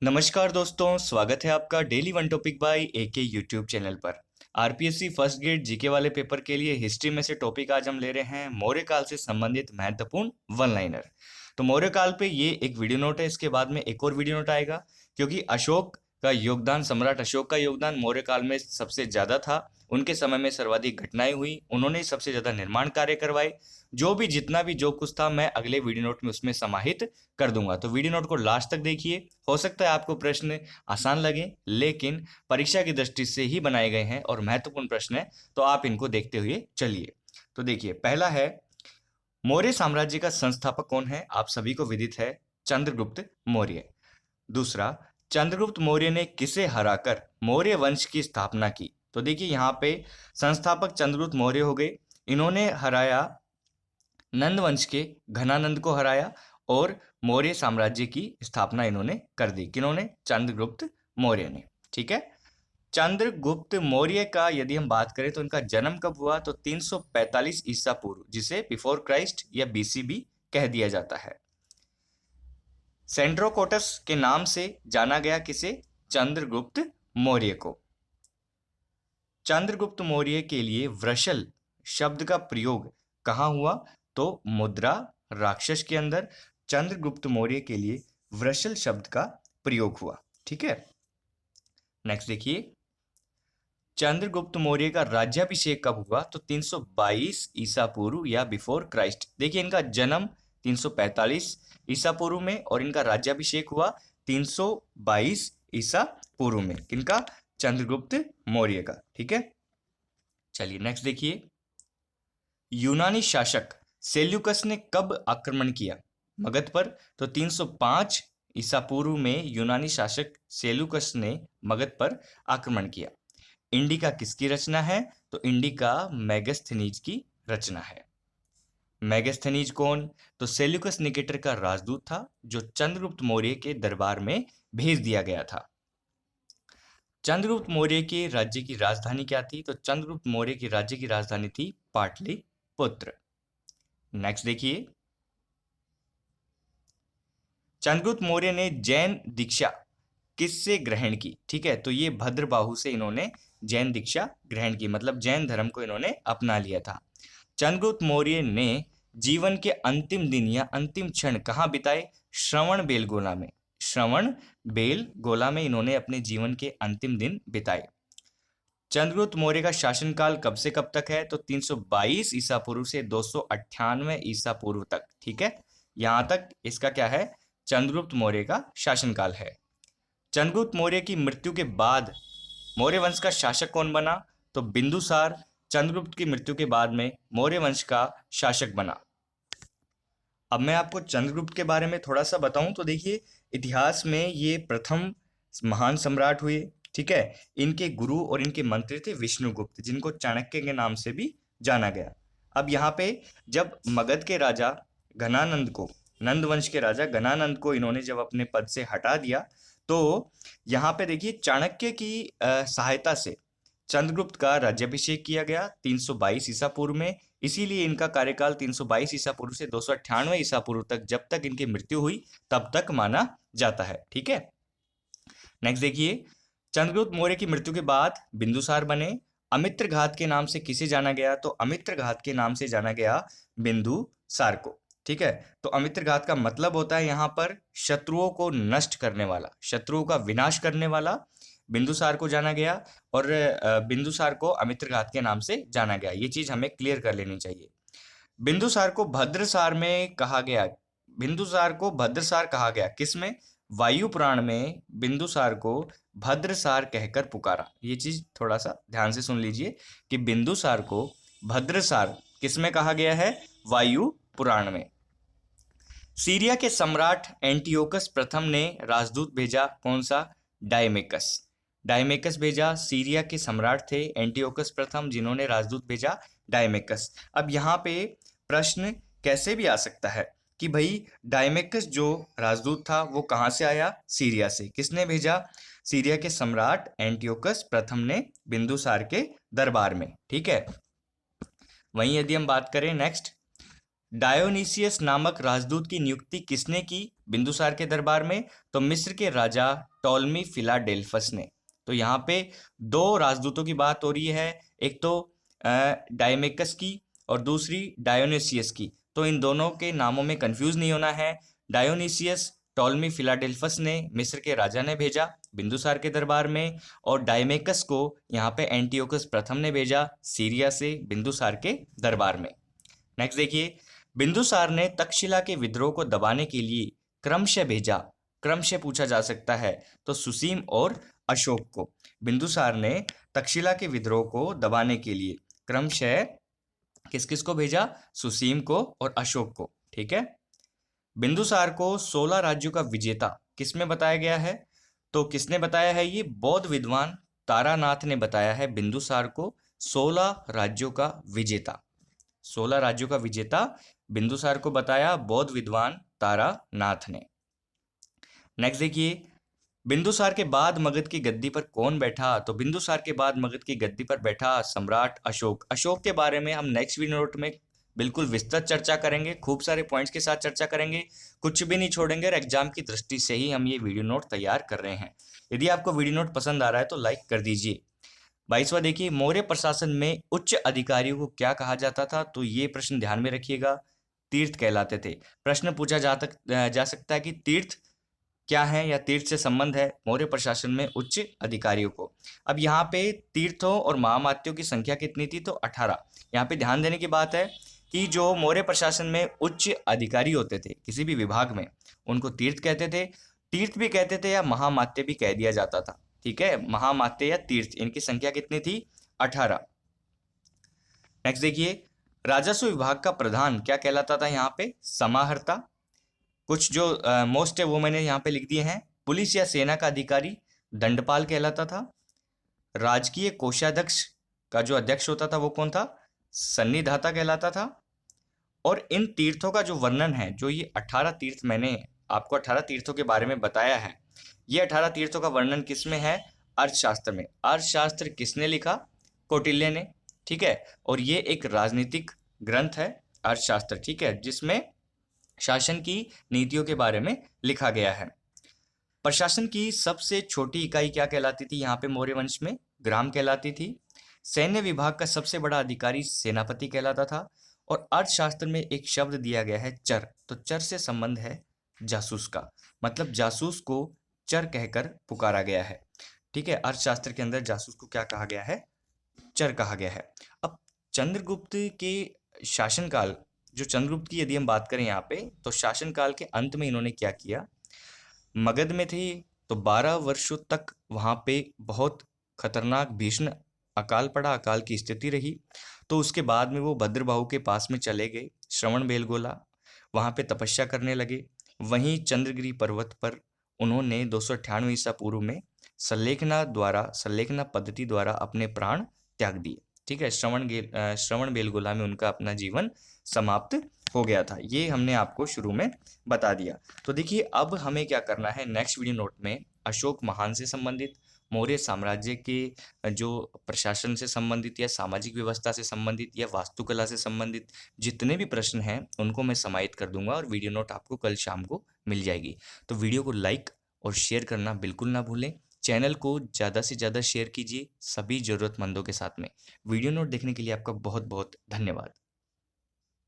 नमस्कार दोस्तों, स्वागत है आपका daily one topic by AK YouTube channel पर। आरपीएससी फर्स्ट ग्रेड जीके वाले पेपर के लिए हिस्ट्री में से टॉपिक आज हम ले रहे हैं मौर्य काल से संबंधित महत्वपूर्ण वन लाइनर। तो मौर्य काल पे ये एक वीडियो नोट है, इसके बाद में एक और वीडियो नोट आएगा क्योंकि अशोक का योगदान, सम्राट अशोक का योगदान मौर्य काल में सबसे ज्यादा था। उनके समय में सर्वाधिक घटनाएं हुई, उन्होंने सबसे ज्यादा निर्माण कार्य करवाए। जो भी जितना भी जो कुछ था मैं अगले वीडियो नोट में उसमें समाहित कर दूंगा, तो वीडियो नोट को लास्ट तक देखिए। हो सकता है आपको प्रश्न आसान लगे, लेकिन परीक्षा की दृष्टि से ही बनाए गए हैं और महत्वपूर्ण प्रश्न है, तो आप इनको देखते हुए चलिए। तो देखिए, पहला है मौर्य साम्राज्य का संस्थापक कौन है? आप सभी को विदित है, चंद्रगुप्त मौर्य। दूसरा, चंद्रगुप्त मौर्य ने किसे हराकर मौर्य वंश की स्थापना की? तो देखिए यहाँ पे संस्थापक चंद्रगुप्त मौर्य हो गए। इन्होंने हराया नंद वंश के घनानंद को हराया और मौर्य साम्राज्य की स्थापना इन्होंने कर दी। किन्होंने? चंद्रगुप्त मौर्य ने। ठीक है। चंद्रगुप्त मौर्य का यदि हम बात करें तो इनका जन्म कब हुआ? तो 345 ईसा पूर्व, जिसे बिफोर क्राइस्ट या बीसी भी कह दिया जाता है। सेंड्रोकोटस के नाम से जाना गया किसे? चंद्रगुप्त मौर्य को। चंद्रगुप्त मौर्य के लिए वृषल शब्द का प्रयोग कहाँ हुआ? तो मुद्रा राक्षस के अंदर चंद्रगुप्त मौर्य के लिए वृषल शब्द का प्रयोग हुआ। ठीक है। नेक्स्ट देखिए, चंद्रगुप्त मौर्य का राज्याभिषेक कब हुआ? तो 322 ईसा पूर्व या बिफोर क्राइस्ट। देखिए, इनका जन्म 345 ईसा पूर्व में और इनका राज्याभिषेक हुआ 322 ईसा पूर्व में। किनका? चंद्रगुप्त मौर्य का। ठीक है। चलिए नेक्स्ट देखिए, यूनानी शासक सेल्यूकस ने कब आक्रमण किया मगध पर? तो 305 ईसा पूर्व में यूनानी शासक सेल्यूकस ने मगध पर आक्रमण किया। इंडिका किसकी रचना है? तो इंडिका मेगास्थनीज की रचना है। मेगास्थनीज कौन? तो सेल्यूकस निकेटर का राजदूत था जो चंद्रगुप्त मौर्य के दरबार में भेज दिया गया था। चंद्रगुप्त मौर्य के राज्य की राजधानी क्या थी? तो चंद्रगुप्त मौर्य की राज्य की राजधानी थी पाटलिपुत्र। नेक्स्ट देखिए, चंद्रगुप्त मौर्य ने जैन दीक्षा किससे ग्रहण की? ठीक है, तो ये भद्रबाहु से इन्होंने जैन दीक्षा ग्रहण की, मतलब जैन धर्म को इन्होंने अपना लिया था। चंद्रगुप्त मौर्य ने जीवन के अंतिम दिन या अंतिम क्षण कहाँ बिताए? श्रवण बेलगोला में। श्रवण बेलगोला में इन्होंने अपने जीवन के अंतिम दिन बिताए। चंद्रगुप्त मौर्य का शासनकाल कब से कब तक है? तो 322 ईसा पूर्व से 298 ईसा पूर्व तक। ठीक है, यहां तक इसका क्या है? चंद्रगुप्त मौर्य का शासनकाल है। चंद्रगुप्त मौर्य की मृत्यु के बाद मौर्य वंश का शासक कौन बना? तो बिंदुसार चंद्रगुप्त की मृत्यु के बाद में मौर्य वंश का शासक बना। अब मैं आपको चंद्रगुप्त के बारे में थोड़ा सा बताऊं तो देखिए, इतिहास में ये प्रथम महान सम्राट हुए। ठीक है। इनके गुरु और इनके मंत्री थे विष्णुगुप्त, जिनको चाणक्य के नाम से भी जाना गया। अब यहाँ पे जब मगध के राजा घनानंद को, नंद वंश के राजा घनानंद को इन्होंने जब अपने पद से हटा दिया, तो यहाँ पे देखिए चाणक्य की सहायता से चंद्रगुप्त का राज्याभिषेक किया गया 322 ईसा पूर्व में। इसीलिए इनका कार्यकाल 322 ईसा पूर्व से 298 ईसा पूर्व तक, जब तक इनकी मृत्यु हुई तब तक माना जाता है। ठीक है। नेक्स्ट देखिए, चंद्रगुप्त मौर्य की मृत्यु के बाद बिंदुसार बने। अमित्र घात के नाम से किसे जाना गया? तो अमित्र घात के नाम से जाना गया बिंदुसार को। ठीक है। तो अमित्र घात का मतलब होता है यहाँ पर शत्रुओं को नष्ट करने वाला, शत्रुओं का विनाश करने वाला बिंदुसार को जाना गया। और बिंदुसार को अमित्र घात के नाम से जाना गया, ये चीज हमें क्लियर कर लेनी चाहिए। बिंदुसार को भद्रसार में कहा गया, बिंदुसार को भद्रसार कहा गया किसमें? वायु पुराण में बिंदुसार को भद्रसार कहकर पुकारा। ये चीज थोड़ा सा ध्यान से सुन लीजिए कि बिंदुसार को भद्रसार किसमें कहा गया है? वायु पुराण में। सीरिया के सम्राट एंटियोकस प्रथम ने राजदूत भेजा, कौन सा? डायमेकस। डायमेकस भेजा। सीरिया के सम्राट थे एंटियोकस प्रथम, जिन्होंने राजदूत भेजा डायमेकस। अब यहाँ पे प्रश्न कैसे भी आ सकता है कि भाई डायमेकस जो राजदूत था वो कहाँ से आया? सीरिया से। किसने भेजा? सीरिया के सम्राट एंटियोकस प्रथम ने बिंदुसार के दरबार में। ठीक है। वहीं यदि हम बात करें नेक्स्ट, डायोनीसियस नामक राजदूत की नियुक्ति किसने की? बिंदुसार के दरबार में? तो मिस्र के राजा टॉलमी फिलाडेल्फस ने। तो यहाँ पे दो राजदूतों की बात हो रही है, एक तो डायमेकस की और दूसरी डायोनिसियस की। तो इन दोनों के नामों में कंफ्यूज नहीं होना है। डायोनिसियस टॉलमी फिलाडेल्फस ने, मिस्र के राजा ने भेजा बिंदुसार के दरबार में, और डायमेकस को यहाँ पे एंटियोकस प्रथम ने भेजा सीरिया से बिंदुसार के दरबार में। नेक्स्ट देखिए, बिंदुसार ने तक्षशिला के विद्रोह को दबाने के लिए क्रमशः भेजा, क्रमशः पूछा जा सकता है, तो सुसीम और अशोक को। बिंदुसार ने तक्षशिला के विद्रोह को दबाने के लिए क्रमशः किस किस को भेजा? सुसीम को और अशोक को। ठीक है। बिंदुसार को 16 राज्यों का विजेता किसमें बताया गया है? तो किसने बताया है? ये बौद्ध विद्वान तारानाथ ने बताया है बिंदुसार को 16 राज्यों का विजेता। 16 राज्यों का विजेता बिंदुसार को बताया बौद्ध विद्वान तारानाथ ने। नेक्स्ट देखिए, बिंदुसार के बाद मगध की गद्दी पर कौन बैठा? तो बिंदुसार के बाद मगध की गद्दी पर बैठा सम्राट अशोक। अशोक के बारे में हम नेक्स्ट वीडियो नोट में बिल्कुल विस्तृत चर्चा करेंगे, खूब सारे पॉइंट्स के साथ चर्चा करेंगे, कुछ भी नहीं छोड़ेंगे, और एग्जाम की दृष्टि से ही हम ये वीडियो नोट तैयार कर रहे हैं। यदि आपको वीडियो नोट पसंद आ रहा है तो लाइक कर दीजिए। 22वां देखिए, मौर्य प्रशासन में उच्च अधिकारियों को क्या कहा जाता था? तो ये प्रश्न ध्यान में रखिएगा, तीर्थ कहलाते थे। प्रश्न पूछा जा सकता है कि तीर्थ क्या है या तीर्थ से संबंध है मौर्य प्रशासन में उच्च अधिकारियों को। अब यहाँ पे तीर्थों और महामात्यों की संख्या कितनी थी? तो 18। यहाँ पे ध्यान देने की बात है कि जो मौर्य प्रशासन में उच्च अधिकारी होते थे किसी भी विभाग में, उनको तीर्थ कहते थे। तीर्थ भी कहते थे या महामात्य भी कह दिया जाता था। ठीक है, महामात्य या तीर्थ, इनकी संख्या कितनी थी? 18। नेक्स्ट देखिए, राजस्व विभाग का प्रधान क्या कहलाता था? यहाँ पे समाहर्ता। कुछ जो मोस्ट है वो मैंने यहाँ पे लिख दिए हैं। पुलिस या सेना का अधिकारी दंडपाल कहलाता था। राजकीय कोषाध्यक्ष का जो अध्यक्ष होता था वो कौन था? सन्निधाता कहलाता था। और इन तीर्थों का जो वर्णन है, जो ये 18 तीर्थ मैंने आपको 18 तीर्थों के बारे में बताया है, ये 18 तीर्थों का वर्णन किस में है? अर्थशास्त्र में। अर्थशास्त्र किसने लिखा? कौटिल्य ने। ठीक है, और ये एक राजनीतिक ग्रंथ है अर्थशास्त्र, ठीक है, जिसमें शासन की नीतियों के बारे में लिखा गया है। प्रशासन की सबसे छोटी इकाई क्या कहलाती थी? यहाँ पे मौर्य वंश में ग्राम कहलाती थी। सैन्य विभाग का सबसे बड़ा अधिकारी सेनापति कहलाता था। और अर्थशास्त्र में एक शब्द दिया गया है चर, तो चर से संबंध है जासूस का, मतलब जासूस को चर कहकर पुकारा गया है। ठीक है, अर्थशास्त्र के अंदर जासूस को क्या कहा गया है? चर कहा गया है। अब चंद्रगुप्त के शासनकाल, जो चंद्रगुप्त की यदि हम बात करें यहाँ पे, तो शासनकाल के अंत में इन्होंने क्या किया? मगध में थे तो 12 वर्षों तक वहाँ पे बहुत खतरनाक भीषण अकाल पड़ा, अकाल की स्थिति रही। तो उसके बाद में वो भद्रबाहु के पास में चले गए, श्रवण बेलगोला, वहाँ पे तपस्या करने लगे। वहीं चंद्रगिरी पर्वत पर उन्होंने 298 ईसा पूर्व में सल्लेखना पद्धति द्वारा अपने प्राण त्याग दिए। ठीक है, श्रवण बेलगोला में उनका अपना जीवन समाप्त हो गया था। ये हमने आपको शुरू में बता दिया। तो देखिए, अब हमें क्या करना है, नेक्स्ट वीडियो नोट में अशोक महान से संबंधित, मौर्य साम्राज्य के जो प्रशासन से संबंधित या सामाजिक व्यवस्था से संबंधित या वास्तुकला से संबंधित जितने भी प्रश्न हैं उनको मैं समाहित कर दूंगा, और वीडियो नोट आपको कल शाम को मिल जाएगी। तो वीडियो को लाइक और शेयर करना बिल्कुल ना भूलें। चैनल को ज़्यादा से ज़्यादा शेयर कीजिए सभी ज़रूरतमंदों के साथ में। वीडियो नोट देखने के लिए आपका बहुत बहुत धन्यवाद।